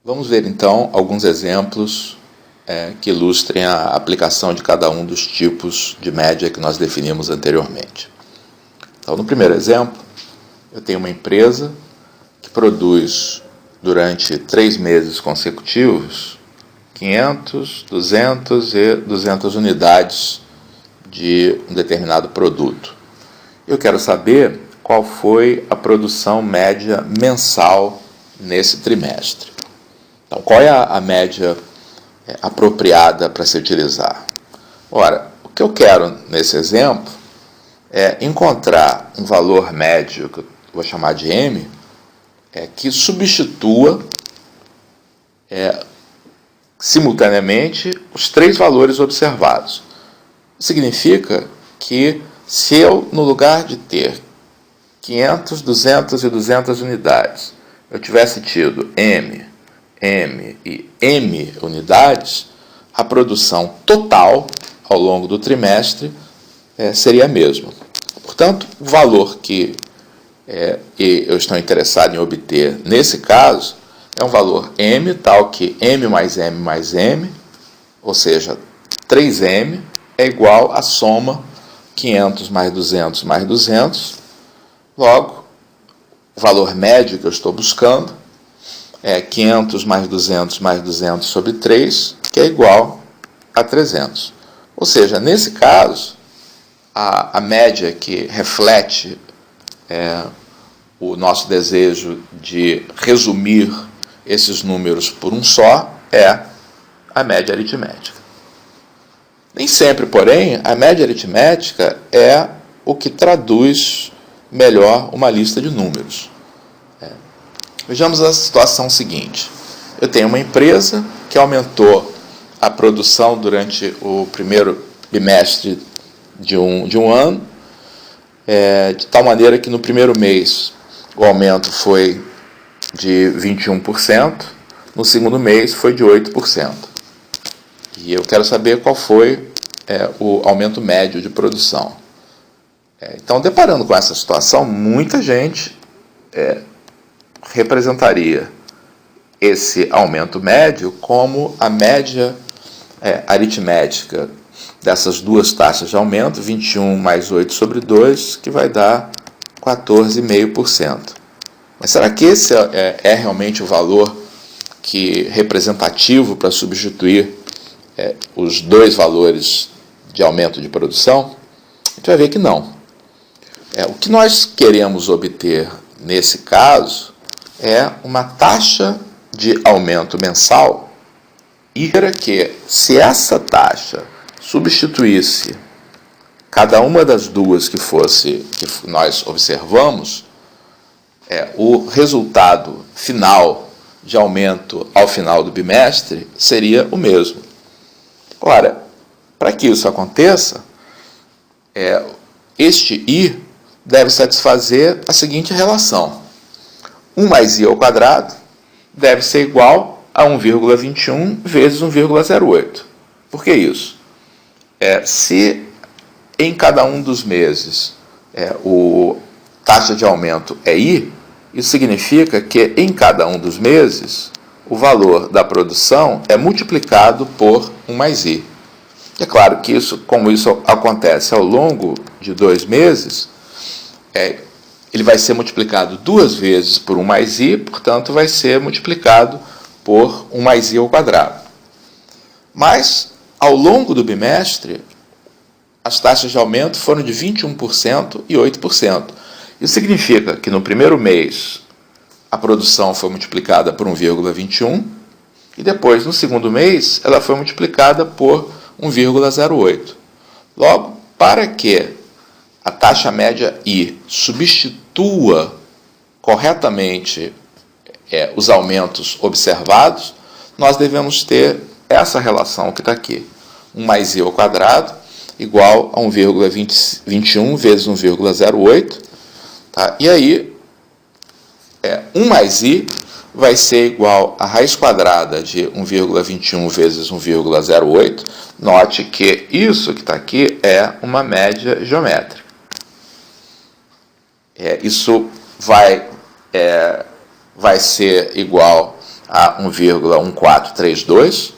Vamos ver então alguns exemplos que ilustrem a aplicação de cada um dos tipos de média que nós definimos anteriormente. Então, no primeiro exemplo, eu tenho uma empresa que produz durante 3 meses consecutivos 500, 200 e 200 unidades de um determinado produto. Eu quero saber qual foi a produção média mensal nesse trimestre. Então, qual é a média apropriada para se utilizar? Ora, o que eu quero nesse exemplo é encontrar um valor médio, que eu vou chamar de M, que substitua simultaneamente os 3 valores observados. Significa que se eu, no lugar de ter 500, 200 e 200 unidades, eu tivesse tido M e M unidades, a produção total ao longo do trimestre seria a mesma. Portanto, o valor que eu estou interessado em obter nesse caso é um valor M, tal que M mais M mais M, ou seja, 3M, é igual à soma 500 mais 200 mais 200. Logo, o valor médio que eu estou buscando é 500 mais 200 mais 200 sobre 3, que é igual a 300. Ou seja, nesse caso, a média que reflete o nosso desejo de resumir esses números por um só é a média aritmética. Nem sempre, porém, a média aritmética é o que traduz melhor uma lista de números. Vejamos a situação seguinte. Eu tenho uma empresa que aumentou a produção durante o primeiro bimestre de um ano, de tal maneira que no primeiro mês o aumento foi de 21%, no segundo mês foi de 8%. E eu quero saber qual foi o aumento médio de produção. Então, deparando com essa situação, muita gente representaria esse aumento médio como a média aritmética dessas duas taxas de aumento, 21 mais 8 sobre 2, que vai dar 14,5%. Mas será que esse é realmente o valor representativo para substituir os 2 valores de aumento de produção? A gente vai ver que não. O que nós queremos obter nesse caso é uma taxa de aumento mensal, e que, se essa taxa substituísse cada uma das duas que nós observamos, o resultado final de aumento ao final do bimestre seria o mesmo. Ora, para que isso aconteça, este I deve satisfazer a seguinte relação. 1 mais I ao quadrado deve ser igual a 1,21 vezes 1,08. Por que isso? Se em cada um dos meses a taxa de aumento é I, isso significa que em cada um dos meses o valor da produção é multiplicado por 1 mais I. É claro que como isso acontece ao longo de 2 meses, ele vai ser multiplicado 2 vezes por 1 mais I, portanto vai ser multiplicado por 1 mais I ao quadrado. Mas, ao longo do bimestre, as taxas de aumento foram de 21% e 8%. Isso significa que no primeiro mês a produção foi multiplicada por 1,21 e depois, no segundo mês, ela foi multiplicada por 1,08. Logo, para que a taxa média I substitua corretamente os aumentos observados, nós devemos ter essa relação que está aqui. 1 mais I ao quadrado igual a 1,21 vezes 1,08. Tá? E aí, 1 mais I vai ser igual a raiz quadrada de 1,21 vezes 1,08. Note que isso que está aqui é uma média geométrica. Isso vai ser igual a 1,1432.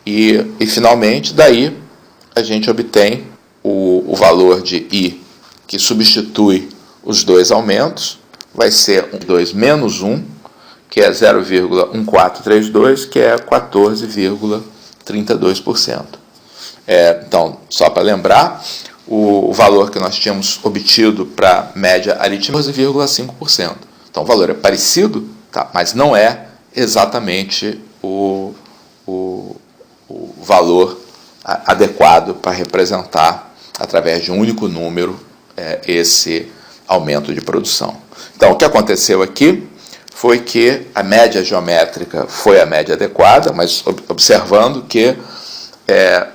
E finalmente, daí a gente obtém o valor de I, que substitui os dois aumentos, vai ser 2 menos 1, que é 0,1432, que é 14,32%. Então, só para lembrar, o valor que nós tínhamos obtido para média aritmética é 12,5%. Então, o valor é parecido, tá, mas não é exatamente o valor adequado para representar, através de um único número, esse aumento de produção. Então, o que aconteceu aqui foi que a média geométrica foi a média adequada, mas observando que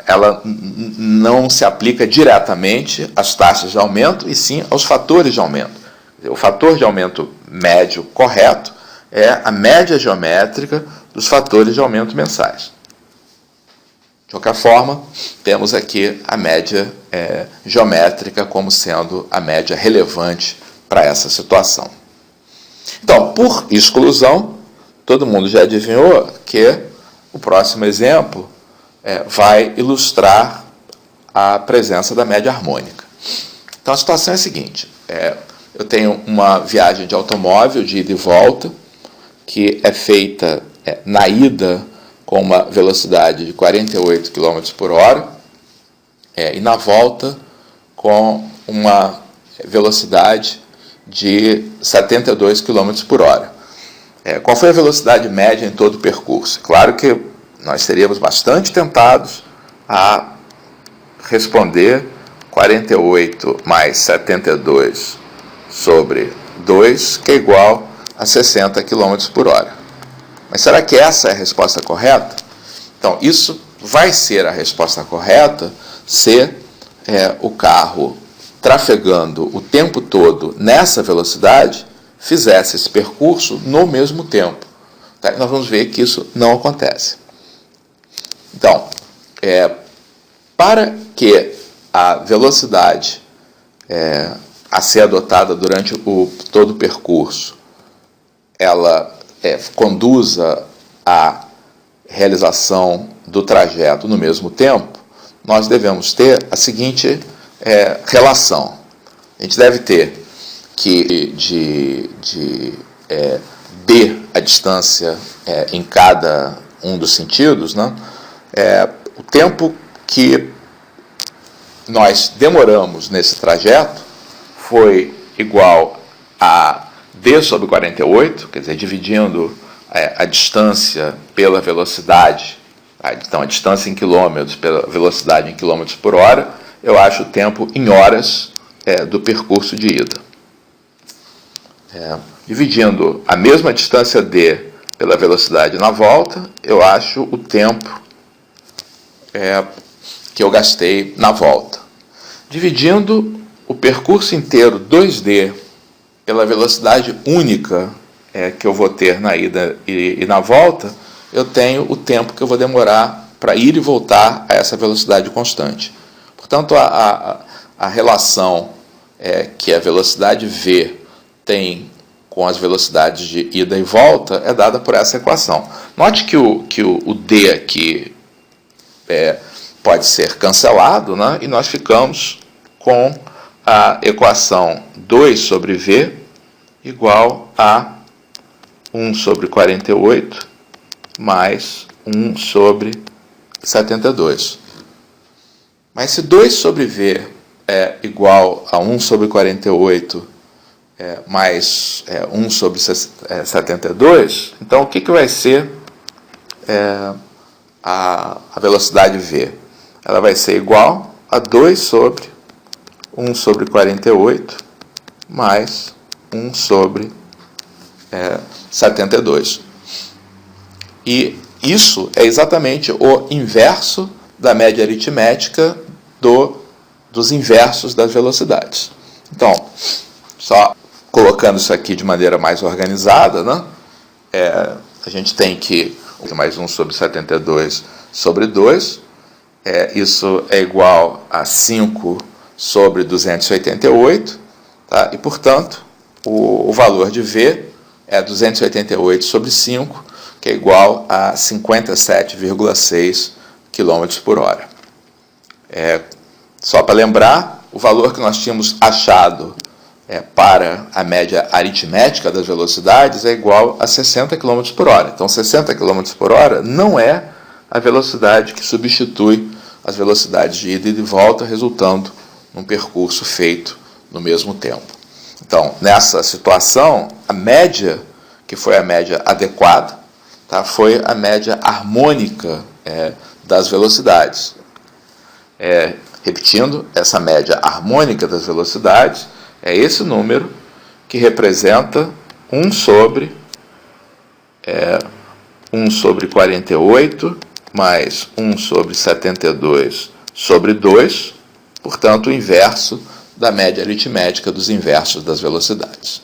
ela não se aplica diretamente às taxas de aumento, e sim aos fatores de aumento. O fator de aumento médio correto é a média geométrica dos fatores de aumento mensais. De qualquer forma, temos aqui a média geométrica como sendo a média relevante para essa situação. Então, por exclusão, todo mundo já adivinhou que o próximo exemplo vai ilustrar a presença da média harmônica. Então, a situação é a seguinte: eu tenho uma viagem de automóvel de ida e volta, que é feita na ida com uma velocidade de 48 km por hora, e na volta com uma velocidade de 72 km por hora. Qual foi a velocidade média em todo o percurso? Claro que nós seríamos bastante tentados a responder 48 mais 72 sobre 2, que é igual a 60 km por hora. Mas será que essa é a resposta correta? Então, isso vai ser a resposta correta se o carro, trafegando o tempo todo nessa velocidade, fizesse esse percurso no mesmo tempo. Tá? Nós vamos ver que isso não acontece. Então, para que a velocidade a ser adotada durante todo o percurso, ela conduza à realização do trajeto no mesmo tempo, nós devemos ter a seguinte relação. A gente deve ter que b, a distância em cada um dos sentidos, né? O tempo que nós demoramos nesse trajeto foi igual a d sobre 48, quer dizer, dividindo a distância pela velocidade, então a distância em quilômetros pela velocidade em quilômetros por hora, eu acho o tempo em horas do percurso de ida. Dividindo a mesma distância d pela velocidade na volta, eu acho o tempo que eu gastei na volta. Dividindo o percurso inteiro 2d pela velocidade única que eu vou ter na ida e na volta, eu tenho o tempo que eu vou demorar para ir e voltar a essa velocidade constante. Portanto, a relação que a velocidade v tem com as velocidades de ida e volta é dada por essa equação. Note que o d aqui pode ser cancelado, né? E nós ficamos com a equação 2 sobre v igual a 1 sobre 48 mais 1 sobre 72. Mas se 2 sobre v é igual a 1 sobre 48 mais 1 sobre 72, então o que vai ser a velocidade v? Ela vai ser igual a 2 sobre 1 sobre 48 mais 1 sobre 72. E isso é exatamente o inverso da média aritmética dos inversos das velocidades. Então, só colocando isso aqui de maneira mais organizada, né? A gente tem que mais 1 sobre 72 sobre 2, isso é igual a 5 sobre 288, tá? E, portanto, o valor de V é 288 sobre 5, que é igual a 57,6 km por hora. Só para lembrar, o valor que nós tínhamos achado para a média aritmética das velocidades é igual a 60 km por hora. Então, 60 km por hora não é a velocidade que substitui as velocidades de ida e de volta, resultando num percurso feito no mesmo tempo. Então, nessa situação, a média, que foi a média adequada, foi a média harmônica das velocidades. Repetindo, essa média harmônica das velocidades é esse número que representa 1 sobre 48 mais 1 sobre 72 sobre 2, portanto, o inverso da média aritmética dos inversos das velocidades.